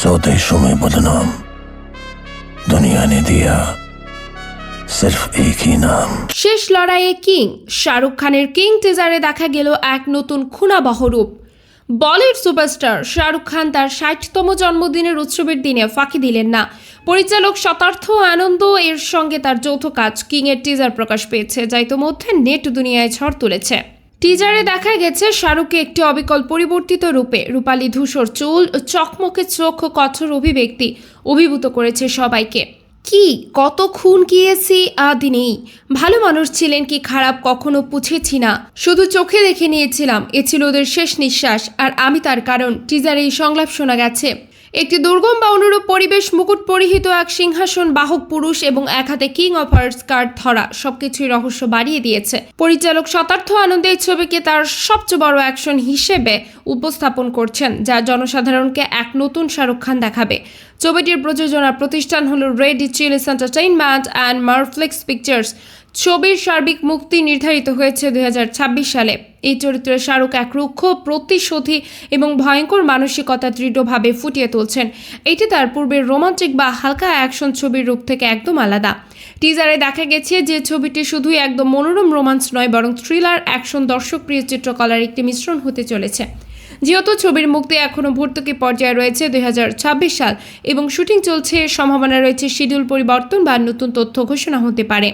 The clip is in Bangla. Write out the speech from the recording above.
सोते समय बदनाम दुनिया ने दिया सिर्फ एक ही नाम। শেষ লড়াইয়ে কিং শাহরুখ খানের কিং টিজারে দেখা গেল এক নতুন খুনাবহ রূপ। বলিউড সুপারস্টার শাহরুখ খান তার ৬০তম জন্মদিনের উৎসবের দিনে ফাঁকি দিলেন না। পরিচালক শতার্থ আনন্দ এর সঙ্গে তার যৌথ কাজ কিং এর টিজার প্রকাশ পেয়েছে, যা ইতোমধ্যে নেট দুনিয়ায় ঝড় তুলেছে। টিজারে দেখা গেছে শাহরুখকে একটি অবিকল পরিবর্তিত রূপে, রূপালী ধূসর চুল, চকমকে চোখ, কঠোর অভিব্যক্তি অভিভূত করেছে সবাইকে। কি কত খুন গিয়েছি দিনেই, ভালো মানুষ ছিলেন কি খারাপ কখনো বুঝেছি না, শুধু চোখে দেখে নিয়েছিলাম এ ছিল ওদের শেষ নিঃশ্বাস, আর আমি তার কারণ। টিজারে এই সংলাপ শোনা গেছে। একটি দুর্গম বা অনুরূপ পরিবেশ, মুকুট পরিহিত এক সিংহাসন বাহক পুরুষ এবং এক হাতে কিং অফ হার্টস কার্ড ধরা সবকিছুই রহস্য বাড়িয়ে দিয়েছে। পরিচালক শতার্থ আনন্দ এই ছবিকে তার সবচেয়ে বড় অ্যাকশন হিসেবে উপস্থাপন করছেন, যা জনসাধারণকে এক নতুন শাহরুখ খান দেখাবে। ছবিটির প্রযোজনা প্রতিষ্ঠান হল Red Chillies Entertainment and Marflex Pictures. ছবির সার্বিক মুক্তি নির্ধারিত হয়েছে ২০২৬ সালে। এই চরিত্রে শাহরুখ এক রুক্ষ, প্রতিশোধী এবং ভয়ঙ্কর মানসিকতা দৃঢ়ভাবে ফুটিয়ে তুলছেন। এটি তার পূর্বের রোমান্টিক বা হালকা অ্যাকশন ছবির রূপ থেকে একদম আলাদা। টিজারে দেখা গেছে যে ছবিটি শুধুই একদম মনোরম রোমান্স নয়, বরং থ্রিলার, অ্যাকশন, দর্শকপ্রিয় চিত্রকলার একটি মিশ্রণ হতে চলেছে। যেহেতু ছবির মুক্তি এখনও ভর্তুকি পর্যায়ে রয়েছে ২০২৬ সাল এবং শুটিং চলছে, সম্ভাবনা রয়েছে শিডিউল পরিবর্তন বা নতুন তথ্য ঘোষণা হতে পারে।